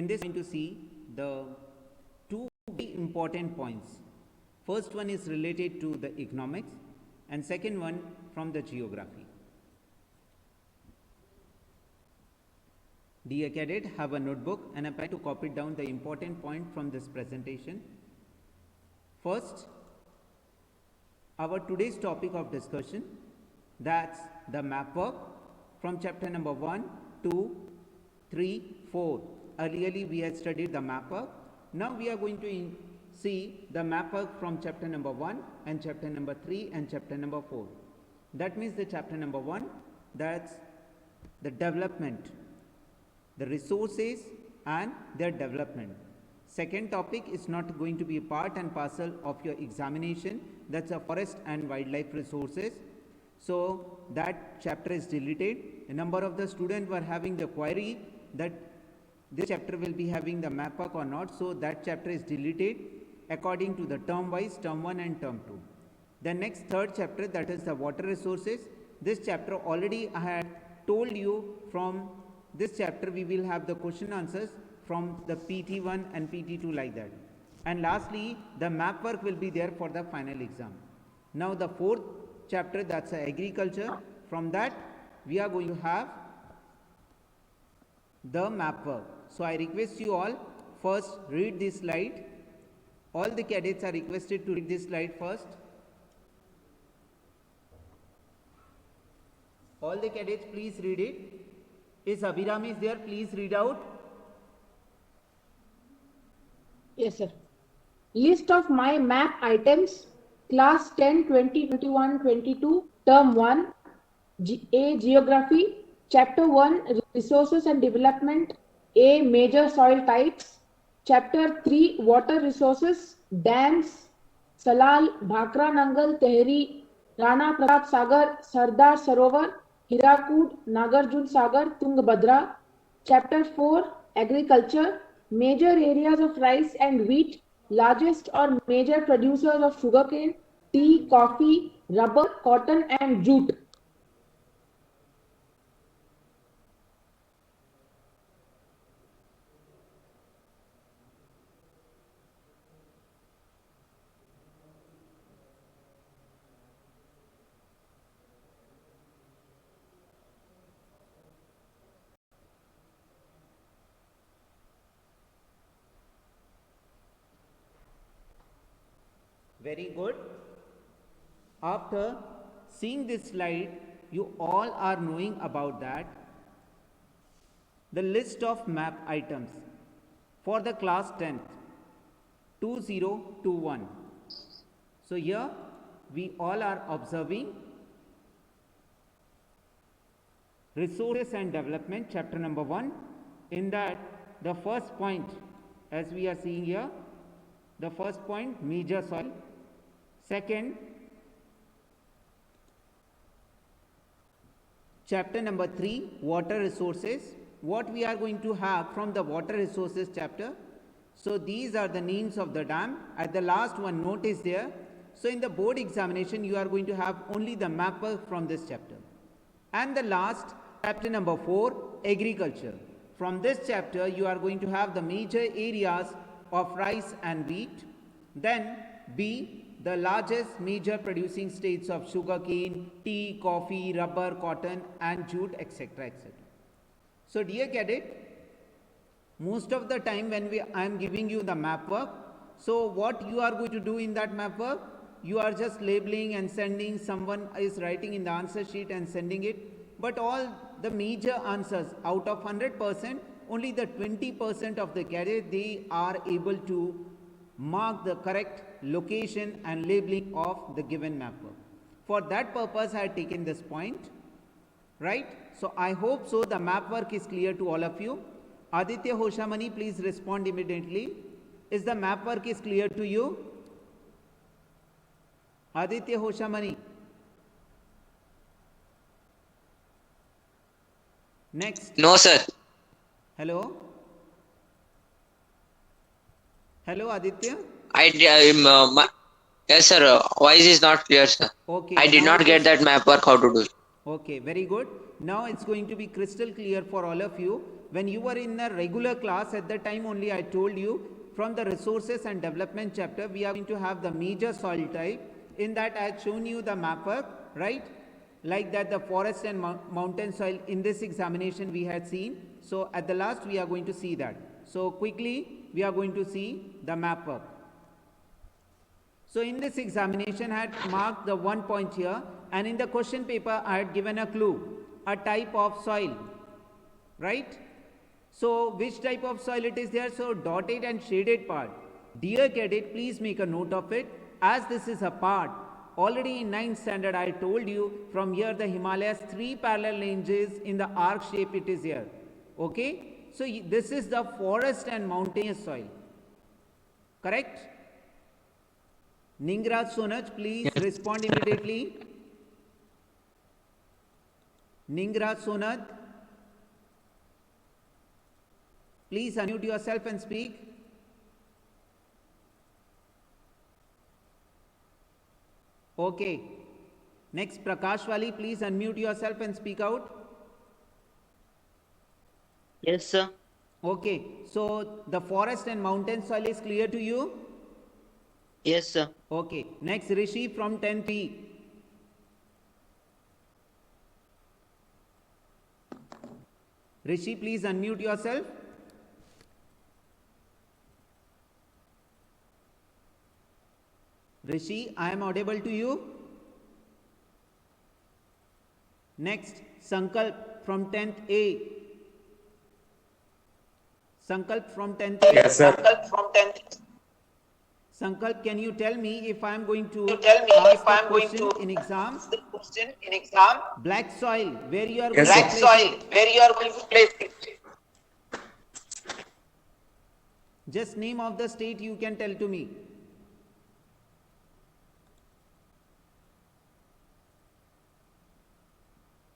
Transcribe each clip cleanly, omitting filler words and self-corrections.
in this, we are going to see the two very important points. First one is related to the economics, and second one from the geography. Dear cadet, have a notebook and apply to copy down the important point from this presentation. First, our today's topic of discussion, that's the map work from chapter number 1, 2, 3, 4. Earlier we had studied the map work. Now we are going to see the map work from chapter number 1 and chapter number 3 and chapter number 4. That means the chapter number 1, that's the development, the resources and their development. Second topic is not going to be a part and parcel of your examination, that's a forest and wildlife resources. So that chapter is deleted. A number of the students were having the query that this chapter will be having the map work or not, so that chapter is deleted according to the term wise, term 1 and term 2. The next third chapter, that is the water resources. This chapter already I had told you, from this chapter we will have the question answers from the PT1 and PT2 like that. And lastly, the map work will be there for the final exam. Now the fourth chapter, that's agriculture. From that we are going to have the map work. So I request you all, first read this slide. All the cadets are requested to read this slide first. All the cadets, please read it. Is Abhiram is there? Please read out. Yes, sir. List of my map items, class 10, 20, 21, 22, term 1, A, geography, chapter 1, resources and development, A, major soil types, chapter 3, water resources, dams, Salal, Bhakra Nangal, Tehri, Rana Pratap Sagar, Sardar Sarovar, Hirakud, Nagarjun Sagar, Tungabhadra, chapter 4, agriculture, major areas of rice and wheat, largest or major producers of sugarcane, tea, coffee, rubber, cotton and jute. Very good. After seeing this slide, you all are knowing about that. The list of map items for the class 10th, 2021. So here we all are observing resources and development, chapter number 1. In that, the first point, as we are seeing here, the first point, major soil. Second, chapter number 3, water resources. What we are going to have from the water resources chapter. So these are the names of the dam. At the last one, note is there. So in the board examination, you are going to have only the map work from this chapter. And the last, chapter number 4, agriculture. From this chapter, you are going to have the major areas of rice and wheat. Then B, the largest major producing states of sugarcane, tea, coffee, rubber, cotton and jute, etc. etc. So dear cadet, most of the time when I am giving you the map work, so what you are going to do in that map work, you are just labeling and sending, someone is writing in the answer sheet and sending it, but all the major answers, out of 100%, only the 20% of the cadet, they are able to mark the correct location and labeling of the given map work. For that purpose I have taken this point, right? So I hope so the map work is clear to all of you. Aditya Hoshamani, please respond immediately. Is the map work is clear to you? Aditya Hoshamani. Next. No, sir. Hello? Hello, Aditya? Yes, sir. Voice is not clear, sir. Okay. I did not get that map work how to do. Okay, very good. Now it's going to be crystal clear for all of you. when you were in a regular class, at the time only I told you, from the resources and development chapter, we are going to have the major soil type. In that I had shown you the map work, right? Like that, the forest and mountain soil in this examination we had seen. So at the last we are going to see that. So quickly we are going to see the map work. So in this examination I had marked the 1 point here, and in the question paper I had given a clue, a type of soil, right? So which type of soil it is there? So dotted and shaded part. Dear cadet, please make a note of it, as this is a part. Already in 9th standard I told you, from here the Himalayas 3 parallel ranges in the arc shape it is here. Okay? So this is the forest and mountainous soil. Correct? Ningraj Sonaj, please respond immediately. Ningraj Sonaj, please unmute yourself and speak. Okay. Next, Prakash Wali, please unmute yourself and speak out. Yes, sir. Okay. So the forest and mountain soil is clear to you? Yes, sir. Okay. Next, Rishi from 10th B. Rishi, please unmute yourself. Rishi, I am audible to you. Next, Sankalp from 10th A. Sankalp from 10th A. Yes, sir. Sankalp, can you tell me if I am going to ask the question in exam? Black soil, where you are Yes, going sir. to place it? where you are going to place it. Just name of the state you can tell to me.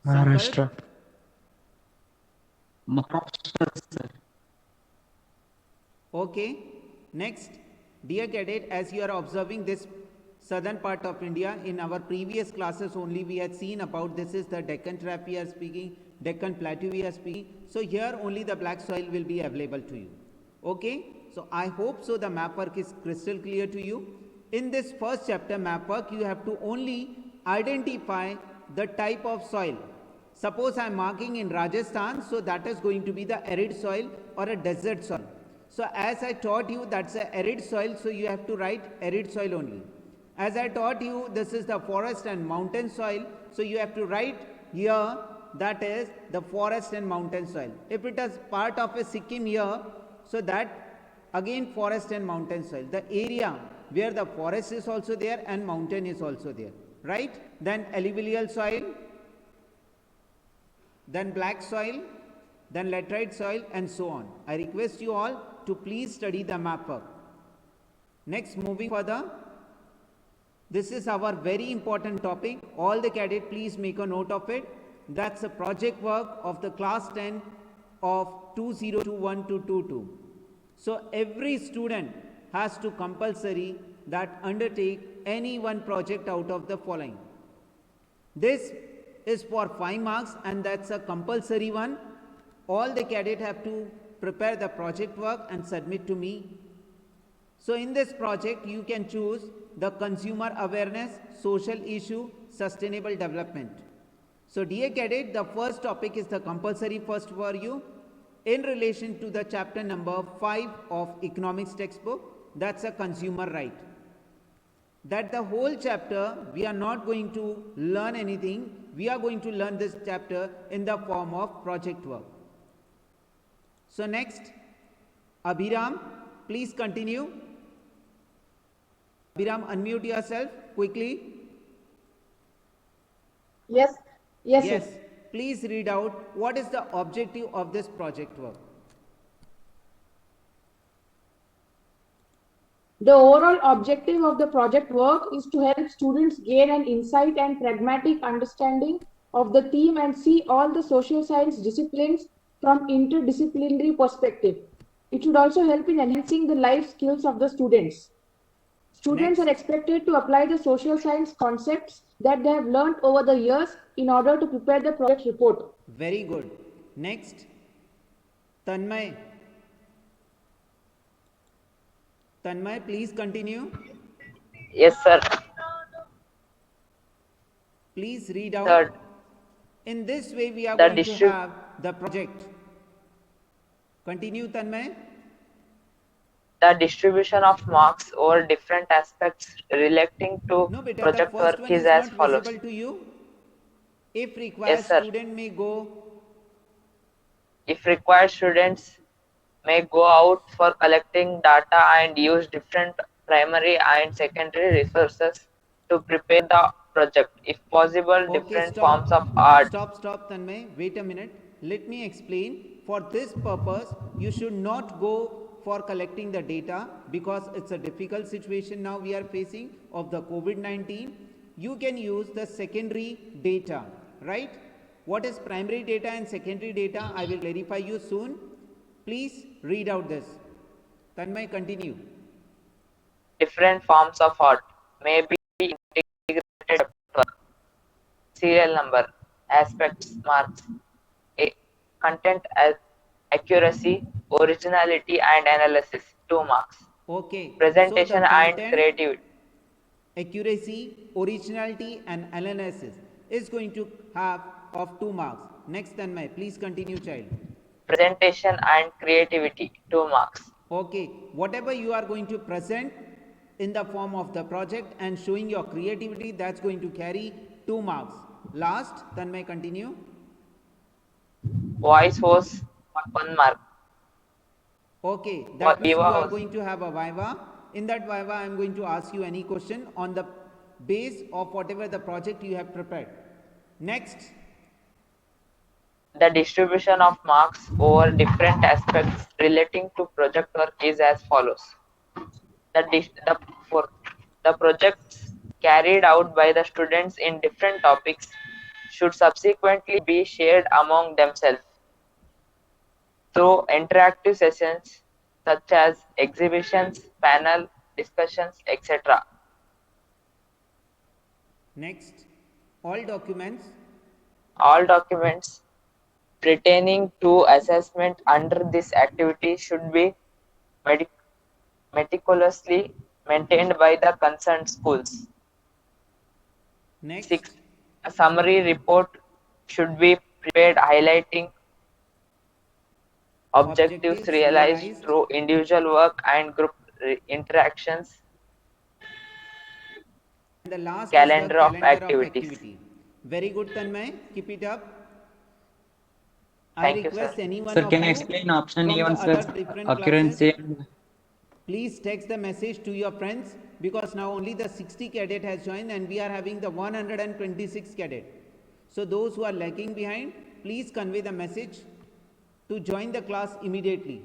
Maharashtra. Maharashtra, sir. Okay. Next, dear cadet, as you are observing this southern part of India, in our previous classes only we had seen about this is the Deccan Trap we are speaking, Deccan Plateau we are speaking. So here only the black soil will be available to you. Okay. So I hope so the map work is crystal clear to you. In this first chapter map work, you have to only identify the type of soil. Suppose I am marking in Rajasthan, so that is going to be the arid soil or a desert soil. So as I taught you, that's a arid soil, so you have to write arid soil only. As I taught you, this is the forest and mountain soil, so you have to write here, that is the forest and mountain soil. If it is part of a Sikkim here, so that again forest and mountain soil, the area where the forest is also there and mountain is also there, right? Then alluvial soil, then black soil, then laterite soil, and so on. I request you all to please study the map work. Next, moving further, this is our very important topic. All the cadet, please make a note of it. That's a project work of the class 10 of 2021 to 22. So every student has to compulsory that undertake any one project out of the following. This is for 5 marks and that's a compulsory one. All the cadet have to prepare the project work and submit to me. So in this project you can choose the consumer awareness, social issue, sustainable development. So dear cadet, the first topic is the compulsory first for you in relation to the chapter number 5 of economics textbook, that's a consumer right. That the whole chapter we are not going to learn anything, we are going to learn this chapter in the form of project work. So next, Abhiram, please continue. Abhiram, unmute yourself quickly. Yes, yes, Yes, sir. please read out what is the objective of this project work. The overall objective of the project work is to help students gain an insight and pragmatic understanding of the theme and see all the social science disciplines from interdisciplinary perspective. It should also help in enhancing the life skills of the students. Students Next. are expected to apply the social science concepts that they have learned over the years in order to prepare the project report. Very good. Next, Tanmay. Tanmay, please continue. Yes, sir. Please read out. Third, In this way, we are the going to have the project. Continue, Tanmay. the distribution of marks over different aspects relating to No, beta, the project first work one is is as not follows. visible to you. If required, Yes, sir. student may go. If required, students may go out for collecting data and use different primary and secondary resources to prepare the project. If possible, Okay, different stop. forms of art. Stop, Tanmay. Wait a minute. Let me explain. For this purpose, you should not go for collecting the data because it's a difficult situation now we are facing of the COVID-19. You can use the secondary data, right? What is primary data and secondary data? I will clarify you soon. Please read out this. Tanmay, continue. Different forms of art may be integrated to serial number, aspects, marks, content as accuracy, originality, and analysis, 2 marks. Okay. So the Presentation and content, creativity, accuracy, originality and analysis is going to have of 2 marks. Next, Tanmay, please continue, child. presentation and creativity, 2 marks. Okay, whatever you are going to present in the form of the project and showing your creativity, that's going to carry 2 marks. Last, Tanmay, continue. Voice was 1 mark. Okay, that means Viva you are was going to have a Viva. In that Viva, I am going to ask you any question on the base of whatever the project you have prepared. Next, the distribution of marks over different aspects relating to project work is as follows. For the projects carried out by the students in different topics should subsequently be shared among themselves through interactive sessions such as exhibitions, panel discussions, etc. next, all documents. All documents pertaining to assessment under this activity should be meticulously maintained by the concerned schools. Next, 6. A summary report should be prepared highlighting objectives realized through individual work and group interactions. and the last is the Calendar of calendar of activities. activity. Very good, Tanmay. Keep it up. I Thank you, request sir. any one Sir, of can you you explain option from the A1, other sir? different Occurrence classes, and please text the message to your friends because now only the 60 cadet has joined and we are having the 126 cadet. So those who are lagging behind, please convey the message to join the class immediately.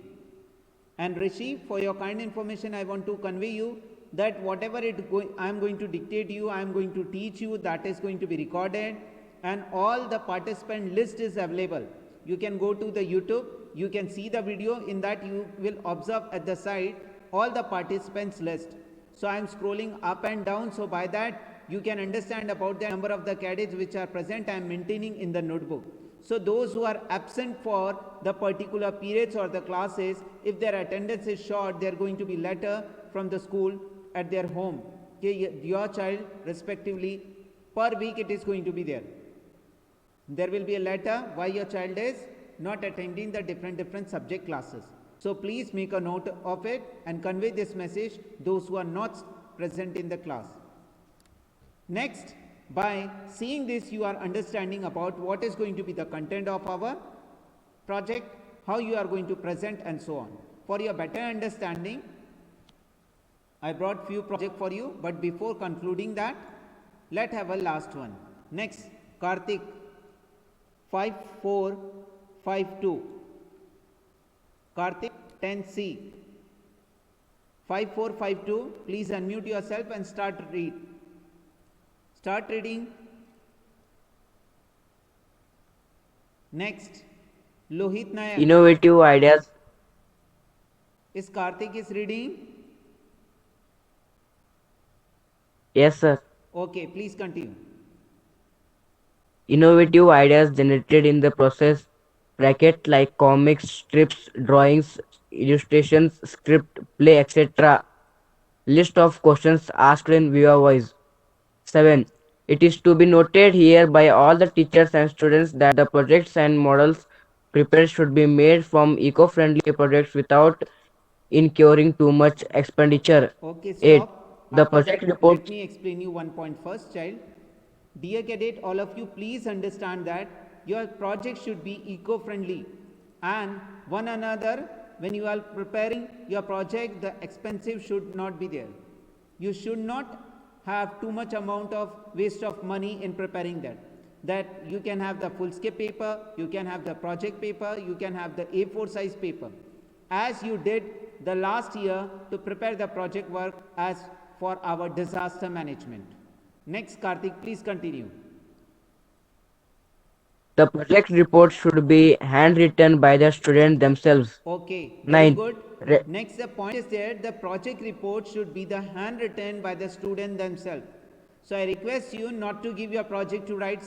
And Rishi, for your kind information, I want to convey you that whatever I am going to dictate you, I am going to teach you, that is going to be recorded and all the participant list is available. You can go to the YouTube, you can see the video. In that you will observe at the side all the participants list. So I am scrolling up and down, so by that you can understand about the number of the cadets which are present. I am maintaining in the notebook. So those who are absent for the particular periods or the classes, if their attendance is short, they are going to be letter from the school at their home. Okay, your child respectively per week it is going to be there. There will be a letter why your child is not attending the different subject classes. So please make a note of it and convey this message those who are not present in the class. Next, by seeing this, you are understanding about what is going to be the content of our project, how you are going to present and so on. For your better understanding, I brought few projects for you, but before concluding that, let's have a last one. Next, Karthik, 5452. Karthik, 10C. 5452, please unmute yourself and start reading. Next, Lohit Nayak. Innovative ideas. Is Karthik is reading? Yes, sir. Okay, please continue. Innovative ideas generated in the process bracket like comics, strips, drawings, illustrations, script, play, etc. List of questions asked in viewer voice. 7. It is to be noted here by all the teachers and students that the projects and models prepared should be made from eco-friendly projects without incurring too much expenditure. Okay, 8. stop. The project report. Let me explain you one point first, child. Dear cadet, all of you, please understand that your project should be eco-friendly, and one another, when you are preparing your project, the expensive should not be there. You should not have too much amount of waste of money in preparing that you can have the full scape paper, you can have the project paper, you can have the A4 size paper, as you did the last year to prepare the project work as for our disaster management. Next, Karthik, please continue. The project report should be handwritten by the student themselves. Okay, very 9. good. Next, the point is there, the project report should be the handwritten by the student themselves. So I request you not to give your project to write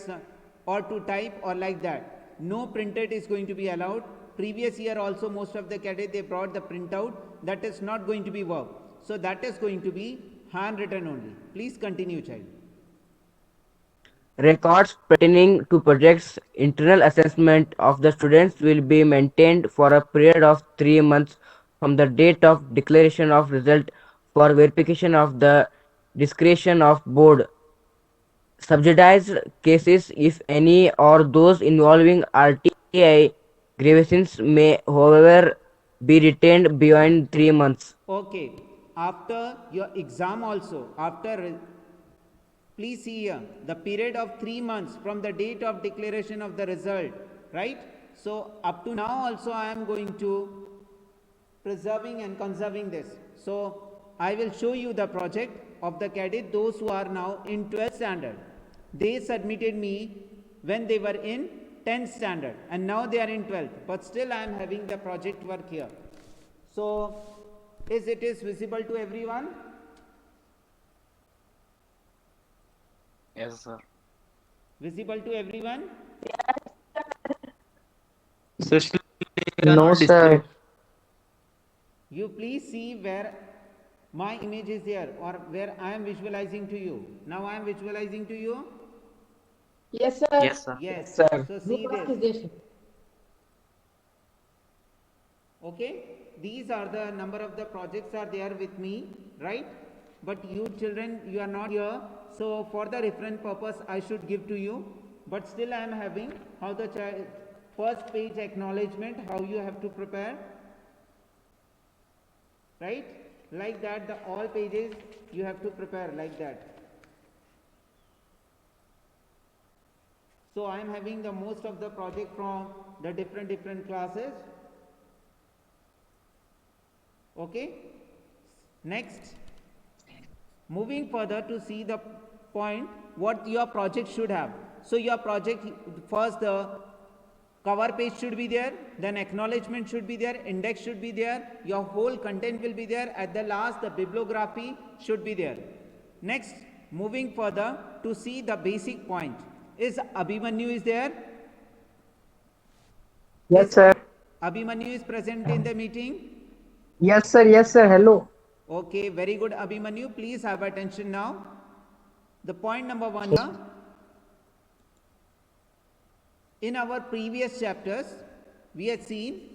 or to type or like that. No printed is going to be allowed. Previous year also most of the cadets they brought the printout. That is not going to be work. So that is going to be handwritten only. Please continue, child. Records pertaining to projects internal assessment of the students will be maintained for a period of 3 months from the date of declaration of result for verification of the discretion of board. Subsidized cases, if any, or those involving RTI grievances may, however, be retained beyond 3 months. Okay, after your exam also, please see here, the period of 3 months from the date of declaration of the result, right? So up to now also I am going to preserving and conserving this. So I will show you the project of the cadet, those who are now in 12th standard. They submitted me when they were in 10th standard and now they are in 12th, but still I am having the project work here. So is it is visible to everyone? Yes, sir. Visible to everyone? Especially No, sir. You please see where my image is there or where I am visualizing to you. Now I am visualizing to you. Yes, sir. Yes, sir. Yes. Sir. So see Blue box this. is there, sir. Okay. These are the number of the projects are there with me, right? But you children, you are not here. So for the reference purpose, I should give to you. But still I am having how the first page acknowledgement, how you have to prepare. Right? Like that, the all pages you have to prepare like that. So I am having the most of the project from the different classes. Okay. Next, moving further to see the point what your project should have. So your project, first the cover page should be there, then acknowledgement should be there, index should be there, your whole content will be there, at the last the bibliography should be there. Next, moving further to see the basic point. Is Abhimanyu is there? Yes, sir. Abhimanyu is present in the meeting? Yes, sir. Yes, sir. Hello. Okay, very good, Abhimanyu. Please have attention now. The point number 1 here. In our previous chapters, we had seen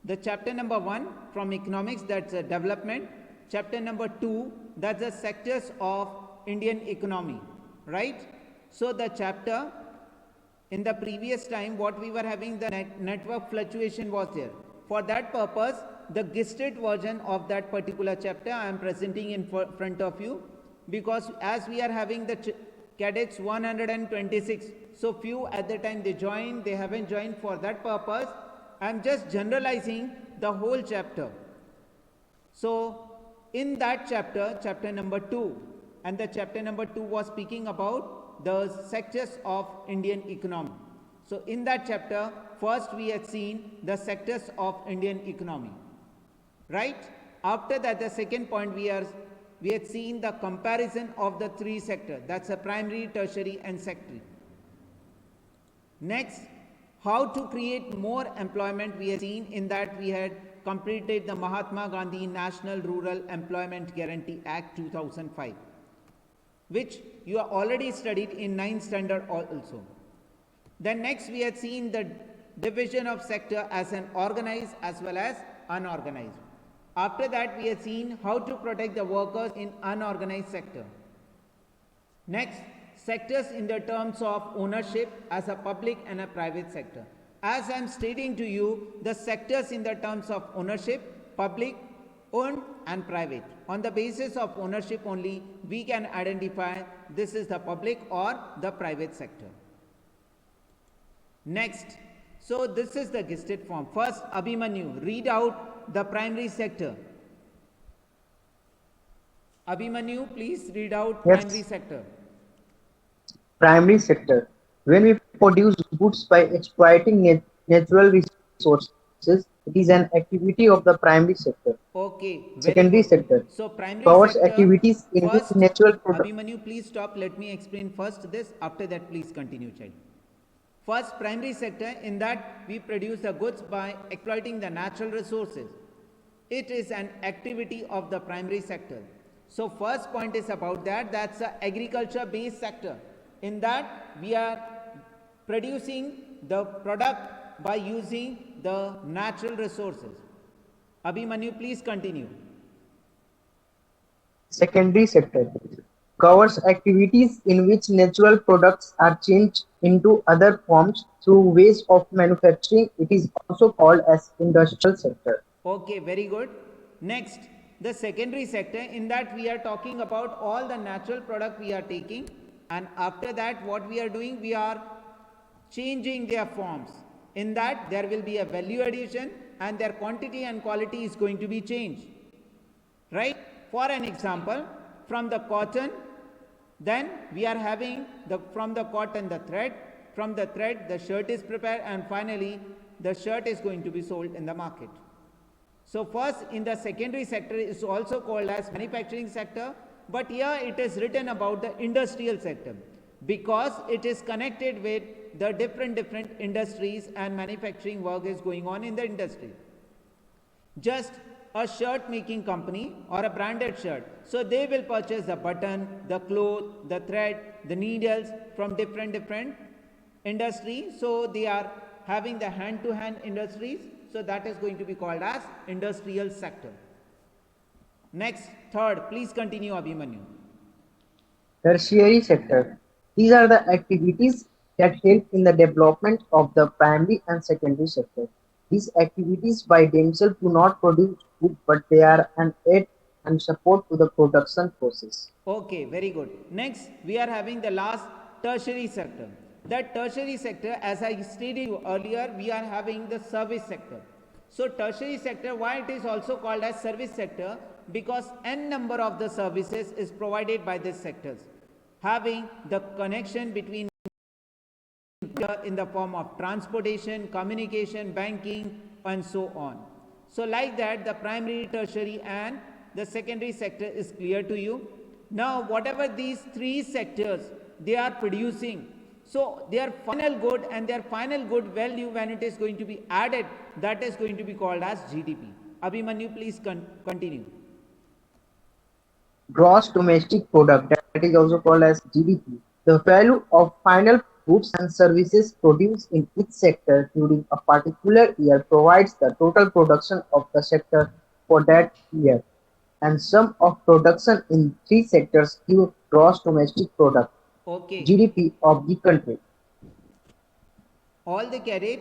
the chapter number 1 from economics, that's a development. Chapter number 2, that's the sectors of Indian economy, right? So the chapter in the previous time, what we were having, the network fluctuation was there. For that purpose, the gisted version of that particular chapter I am presenting in front of you, because as we are having the cadets 126, so few at the time they joined, they haven't joined. For that purpose I am just generalizing the whole chapter. So in that chapter, chapter number 2, and the chapter number 2 was speaking about the sectors of Indian economy. So in that chapter, first we had seen the sectors of Indian economy, right? After that, the second point we had seen the comparison of the three sectors, that's a primary, tertiary and secondary. Next, How to create more employment, we have seen in that we had completed the Mahatma Gandhi National Rural Employment Guarantee Act 2005, which you are already studied in 9th standard also. Then next we had seen the division of sector as an organized as well as unorganized. After that we had seen how to protect the workers in unorganized sector. Next, sectors in the terms of ownership as a public and a private sector. As I am stating to you, the sectors in the terms of ownership, public, owned and private. On the basis of ownership only, we can identify this is the public or the private sector. Next, so this is the gested form. First, Abhimanyu, read out the primary sector. Abhimanyu, please read out Yes. primary sector. Primary sector. When we produce goods by exploiting natural resources, it is an activity of the primary sector. Okay, very Secondary good. sector So primary covers sector, activities in which first, natural products. Abhimanyu, please stop. Let me explain first this. After that, please continue, child. First, primary sector, in that we produce the goods by exploiting the natural resources. It is an activity of the primary sector. So first point is about that. That's the agriculture-based sector. In that we are producing the product by using the natural resources. Abhimanyu, please continue. Secondary sector covers activities in which natural products are changed into other forms through ways of manufacturing. It is also called as industrial sector. Okay, very good. Next, the secondary sector, in that we are talking about all the natural product we are taking, and after that what we are doing, we are changing their forms. In that there will be a value addition and their quantity and quality is going to be changed. Right? For an example, from the cotton, then we are having from the cotton the thread, from the thread the shirt is prepared, and finally the shirt is going to be sold in the market. So first, in the secondary sector is also called as manufacturing sector, but here it is written about the industrial sector because it is connected with the different industries and manufacturing work is going on in the industry. Just a shirt making company or a branded shirt, so they will purchase the button, the cloth, the thread, the needles from different industries. So they are having the hand-to-hand industries, so that is going to be called as industrial sector. Next, third, please continue, Abhimanyu. Tertiary sector. These are the activities that help in the development of the primary and secondary sector. These activities by themselves do not produce food, but they are an aid and support to the production process. Okay, very good. Next, we are having the last tertiary sector. That tertiary sector, as I stated earlier, we are having the service sector. So tertiary sector, why it is also called as service sector? Because n number of the services is provided by these sectors, having the connection between in the form of transportation, communication, banking, and so on. So like that, the primary, tertiary and the secondary sector is clear to you. Now whatever these three sectors they are producing, so their final good and their final good value, when it is going to be added, that is going to be called as GDP. Abhimanyu, please continue. Gross domestic product, that is also called as GDP, the value of final goods and services produced in each sector during a particular year, provides the total production of the sector for that year, and sum of production in three sectors give gross domestic product, Okay. GDP of the country. All the cadet,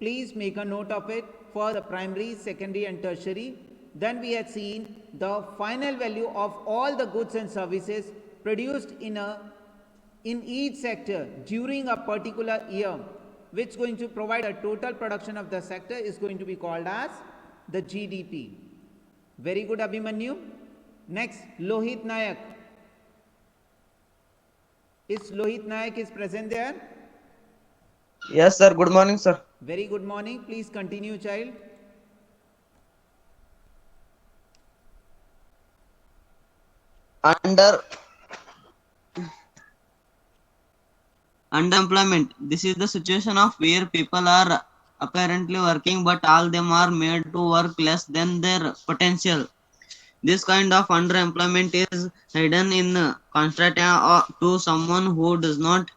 please make a note of it for the primary, secondary and tertiary. Then we had seen the final value of all the goods and services produced in each sector during a particular year, which is going to provide a total production of the sector, is going to be called as the GDP. Very good, Abhimanyu. Next, Lohit Nayak. Is Lohit Nayak is present there? Yes, sir. Good morning, sir. Very good morning. Please continue, child. Under Underemployment. This is the situation of where people are apparently working, but all them are made to work less than their potential. This kind of underemployment is hidden in contrast to someone who does not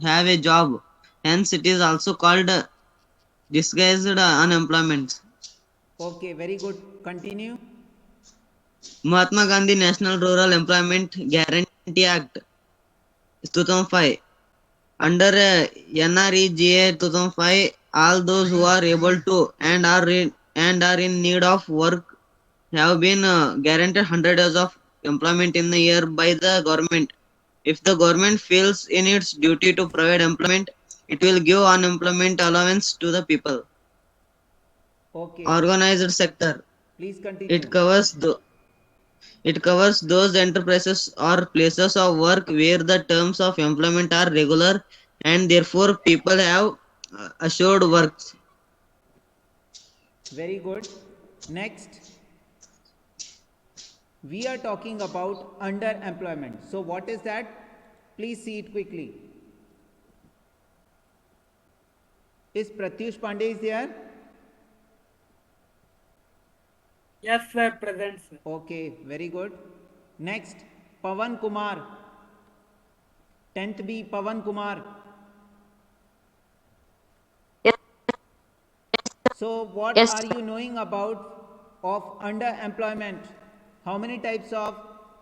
have a job. Hence, it is also called disguised unemployment. Okay, very good. Continue. Mahatma Gandhi National Rural Employment Guarantee Act 2005. Under NREGA 2005, all those who are able to and are in need of work have been guaranteed 100 days of employment in a year by the government. If the government feels in its duty to provide employment, it will give unemployment allowance to the people. Okay, Organized sector. please It continue. covers the It covers those enterprises or places of work where the terms of employment are regular and therefore people have assured work. Very good. Next, we are talking about underemployment. So, what is that? Please see it quickly. Is Pratyush Pandey is there? Yes, sir, present, sir. Okay, very good. Next, Pavan Kumar. 10th B, Pavan Kumar. So, what Yes, are you knowing about of underemployment? How many types of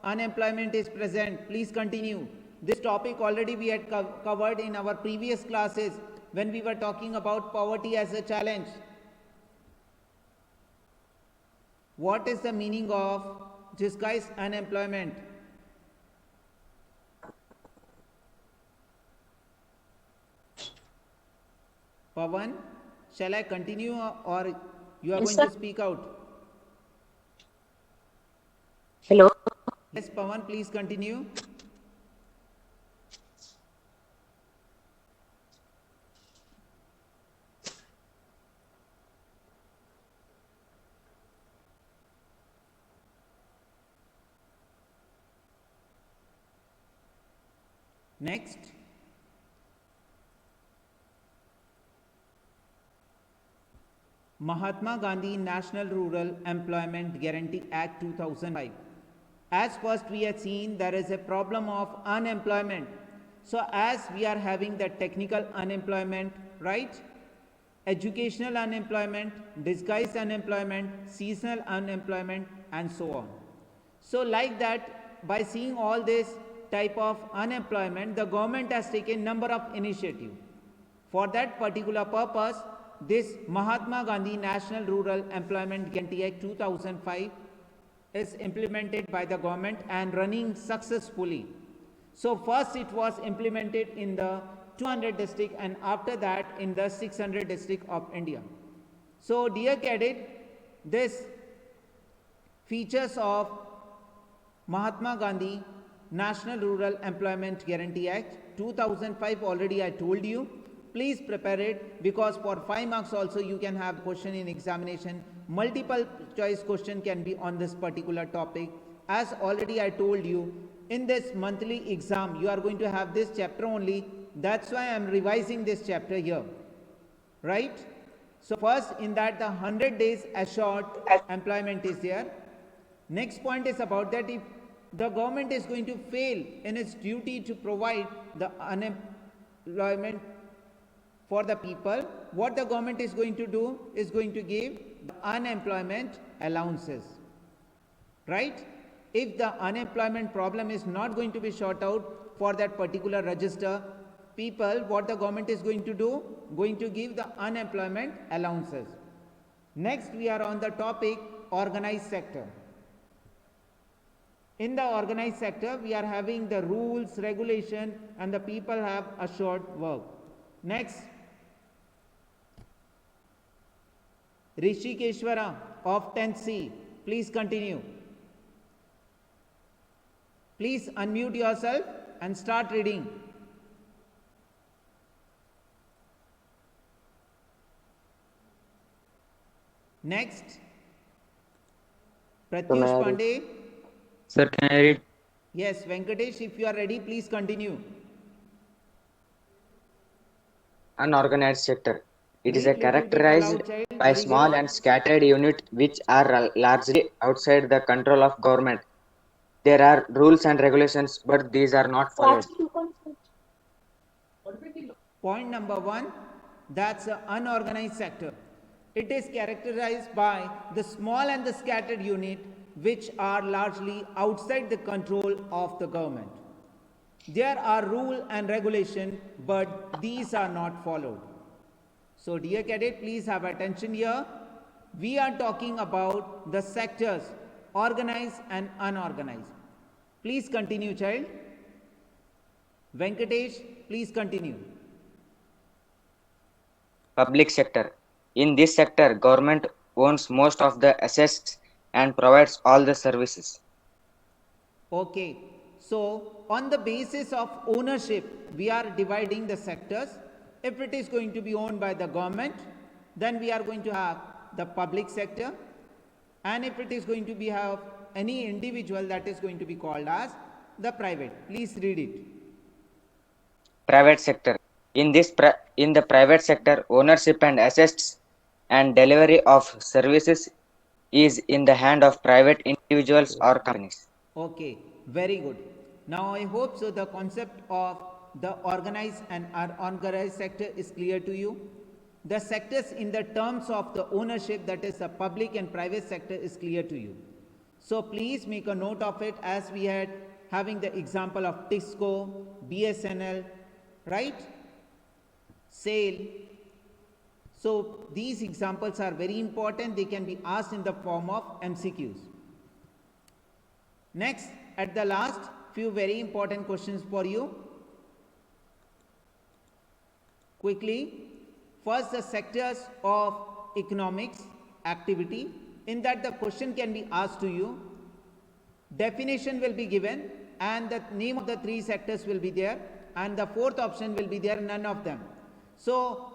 unemployment is present? Please continue. This topic already we had covered in our previous classes when we were talking about poverty as a challenge. What is the meaning of disguised unemployment? Pavan, shall I continue or you are Yes, going to sir. speak out? Hello. Yes, Pavan, please continue. Next. Mahatma Gandhi National Rural Employment Guarantee Act 2005. As first we have seen, there is a problem of unemployment. So as we are having the technical unemployment, right? Educational unemployment, disguised unemployment, seasonal unemployment, and so on. So like that, by seeing all this type of unemployment, the government has taken number of initiative. For that particular purpose, this Mahatma Gandhi National Rural Employment Guarantee Act 2005 is implemented by the government and running successfully. So first it was implemented in the 200 district and after that in the 600 district of India. So dear cadet, this features of Mahatma Gandhi National Rural Employment Guarantee Act 2005 already I told you. Please prepare it because for 5 marks also you can have question in examination. Multiple choice question can be on this particular topic. As already I told you, in this monthly exam you are going to have this chapter only. That's why I am revising this chapter here. Right? So first in that the 100 days assured employment is there. Next point is about that if the government is going to fail in its duty to provide the unemployment for the people, what the government is going to do is going to give unemployment allowances. Right? If the unemployment problem is not going to be sorted out for that particular register, people, what the government is going to do? Going to give the unemployment allowances. Next, we are on the topic organized sector. In the organized sector, we are having the rules, regulation, and the people have assured work. Next, Rishikeshwara of 10th C, please continue. Please unmute yourself and start reading. Next, Pratyush Pandey. Sir, can I read? Yes, Venkatesh, if you are ready, please continue. Unorganized sector. It is Read little bit characterized aloud, child. by Very small good. and scattered units which are largely outside the control of government. There are rules and regulations, but these are not followed. Point number one, that's an unorganized sector. It is characterized by the small and the scattered unit which are largely outside the control of the government. There are rule and regulation, but these are not followed. So dear cadet, please have attention here. We are talking about the sectors, organized and unorganized. Please continue, child. Venkatesh, please continue. Public sector. In this sector, government owns most of the assets and provides all the services. Okay, so on the basis of ownership, we are dividing the sectors. If it is going to be owned by the government, then we are going to have the public sector. And if it is going to be have any individual, that is going to be called as the private. Please read it. Private sector. In the private sector, ownership and assets and delivery of services is in the hand of private individuals or companies. Okay, very good. Now I hope so the concept of the organized and unorganized sector is clear to you. The sectors in the terms of the ownership, that is the public and private sector, is clear to you. So please make a note of it, as we had having the example of Tisco, BSNL, right? SAIL. So these examples are very important. They can be asked in the form of MCQs. Next, at the last, few very important questions for you. Quickly, first the sectors of economics activity. In that the question can be asked to you. Definition will be given and the name of the three sectors will be there, and the fourth option will be there, none of them. So,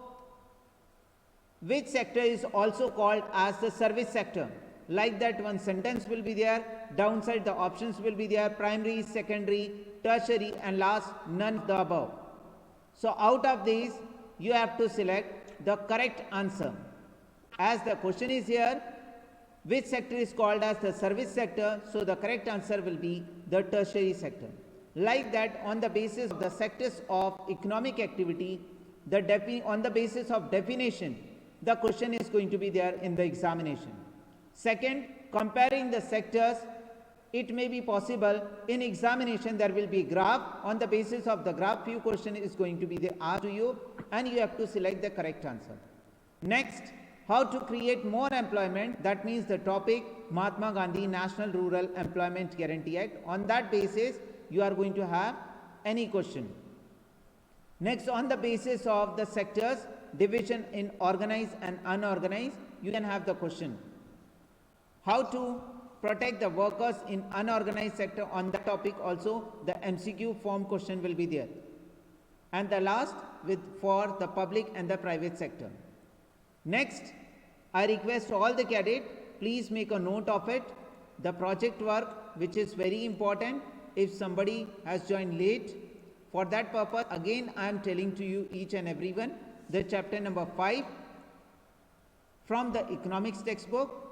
which sector is also called as the service sector? Like that, one sentence will be there, downside the options will be there, primary, secondary, tertiary, and last, none of the above. So out of these, you have to select the correct answer. As the question is here, which sector is called as the service sector? So the correct answer will be the tertiary sector. Like that, on the basis of the sectors of economic activity, on the basis of definition, the question is going to be there in the examination. Second, comparing the sectors, it may be possible in examination there will be graph. On the basis of the graph, few question is going to be asked to you and you have to select the correct answer. Next, how to create more employment, that means the topic Mahatma Gandhi National Rural Employment Guarantee Act. On that basis, you are going to have any question. Next, on the basis of the sectors, division in organized and unorganized, you can have the question. How to protect the workers in unorganized sector, on that topic also the MCQ form question will be there. And the last for the public and the private sector. Next, I request all the cadets, please make a note of it. The project work, which is very important if somebody has joined late. For that purpose, again I am telling to you each and everyone, the chapter number 5 from the economics textbook,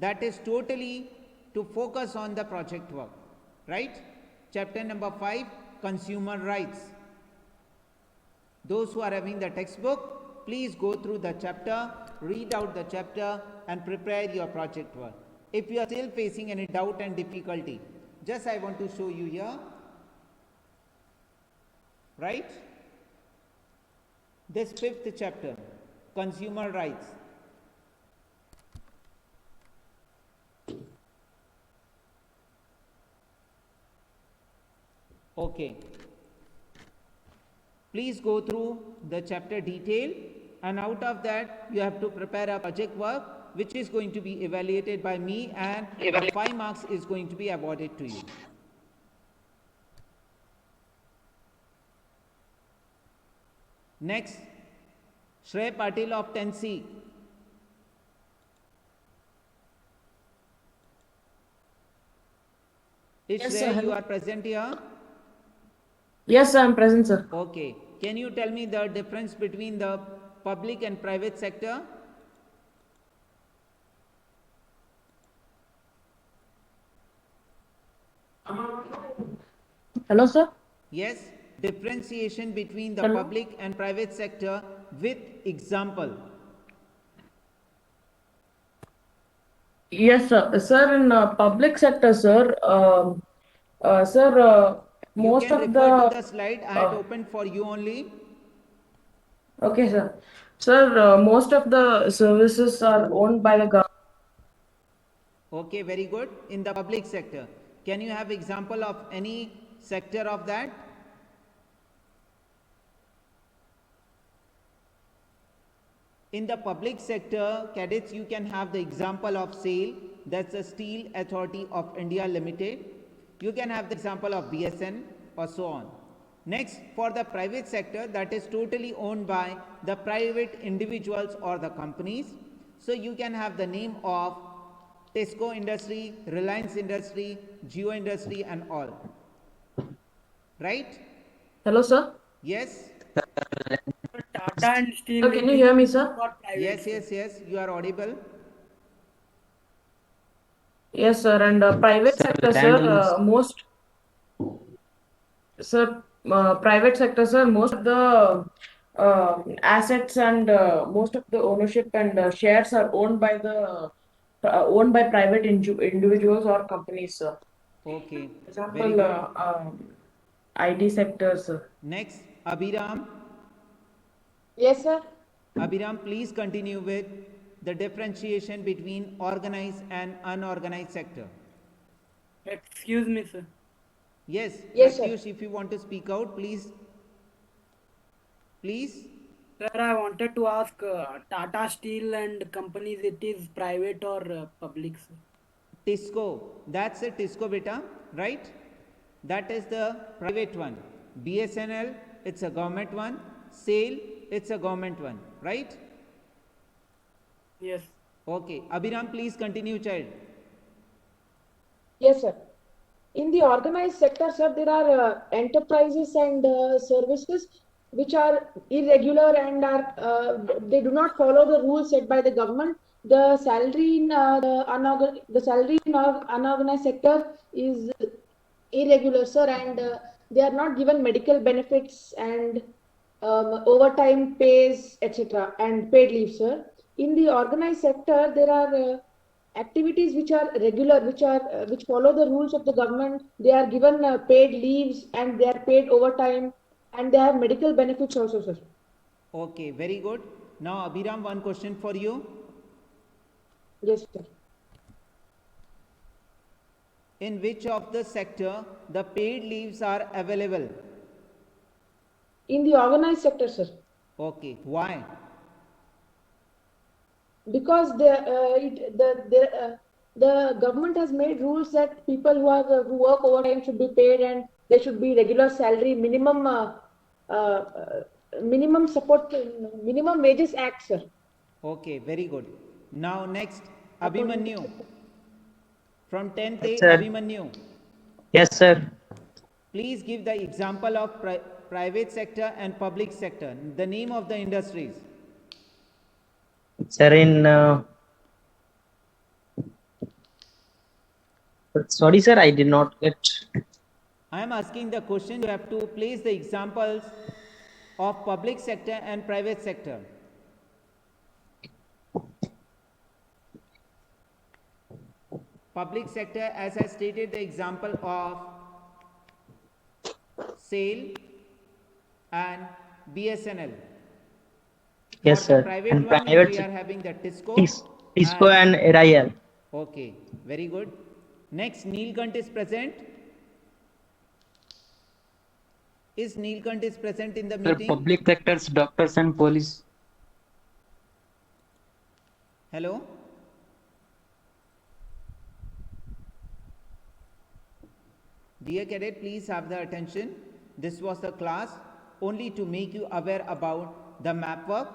that is totally to focus on the project work, right? Chapter number 5, consumer rights. Those who are having the textbook, please go through the chapter, read out the chapter and prepare your project work. If you are still facing any doubt and difficulty, just I want to show you here, right? This 5th chapter, consumer rights. Okay. Please go through the chapter detail, and out of that you have to prepare a project work which is going to be evaluated by me, and 5 marks is going to be awarded to you. Next, Shrey Patil of 10C. Is Yes, Shrey, sir. you are present here? Yes, sir, I'm present, sir. Okay. Can you tell me the difference between the public and private sector? Hello, sir. Yes, differentiation between the Hello? public and private sector with example. Yes, sir. Sir, in public sector, sir, sir, You most can of refer to the the slide I had uh, opened for you only. okay, sir. Sir, most of the services are owned by the government. Okay, very good. In the public sector, can you have example of any sector of that? In the public sector, cadets, you can have the example of SAIL, that's the Steel Authority of India Limited. You can have the example of BSN or so on. Next, for the private sector, that is totally owned by the private individuals or the companies. So you can have the name of Tesco Industry, Reliance Industry, Jio Industry and all. Right? Hello, sir. Yes? Tata and Steel. Sir, can you hear me, sir? Not private, Yes, sir. yes, you are audible. Yes, sir. And private sector, sir, private sector, sir, most of the assets and most of the ownership and shares are owned by private individuals or companies, sir. Okay, very Example, good. IT sector, sir. Next, Abhiram. Yes, sir. Abhiram, please continue with the differentiation between organized and unorganized sector. Excuse me, sir. Yes, Yes, sir. Pratyush, if you want to speak out, please. Please. Sir, I wanted to ask Tata Steel and companies, it is private or public, sir? Tisco, that's a Tisco beta, right? That is the private one. BSNL, it's a government one. SAIL, it's a government one, right? Yes. Okay, Abhiram, please continue, child. Yes, sir. In the organized sector, sir, there are enterprises and services which are irregular and are they do not follow the rules set by the government. The salary in unorganized sector is irregular, sir, and they are not given medical benefits and overtime pays, etc., and paid leave, sir. In the organized sector, there are activities which are regular, which follow the rules of the government. They are given paid leaves and they are paid overtime, and they have medical benefits also, sir. Okay, very good. Now, Abhiram, one question for you. Yes, sir. In which of the sector the paid leaves are available? In the organized sector, sir. Okay, why? Because the government has made rules that people who work overtime should be paid and there should be regular salary, minimum support, minimum wages act, sir. Okay, very good. Now next, Abhimanyu. From 10th Yes, A, sir. Abhimanyu. Yes, sir. Please give the example of private sector and public sector. The name of the industries. Sir, sorry, sir, I did not get. I am asking the question. You have to place the examples of public sector and private sector. Public sector, as I stated, the example of SAIL and BSNL. Yes, For the sir. private And one, private we are having the Tisco. Tisco and RIL. Okay, very good. Next, Neelkant is present. Is Neelkant is present in the Sir, meeting? public sectors, doctors and police. Hello? Dear cadet, please have the attention. This was the class only to make you aware about the map work.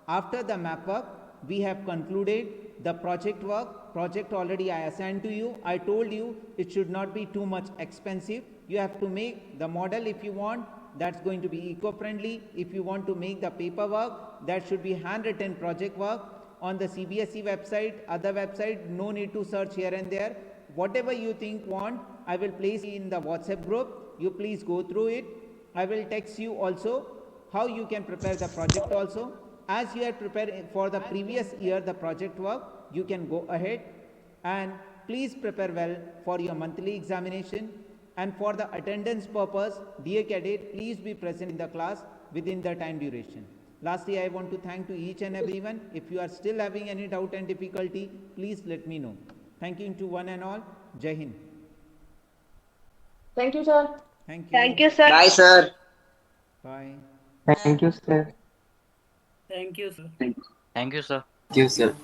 After the map work, we have concluded the project work. Project already I assigned to you. I told you it should not be too much expensive. You have to make the model if you want, that's going to be eco-friendly. If you want to make the paperwork, that should be handwritten project work on the CBSE website, other website, no need to search here and there. Whatever you want, I will place in the WhatsApp group. You please go through it. I will text you also how you can prepare the project also. As you are preparing for the previous year, the project work, you can go ahead and please prepare well for your monthly examination. And for the attendance purpose, dear cadet, please be present in the class within the time duration. Lastly, I want to thank to each and everyone. If you are still having any doubt and difficulty, please let me know. Thank you to one and all. Jai Hind. Thank you, sir. Thank you. Thank you, sir. Bye, sir. Bye. Thank you, sir. Thank you, sir. Thank you, sir. Thank you, sir.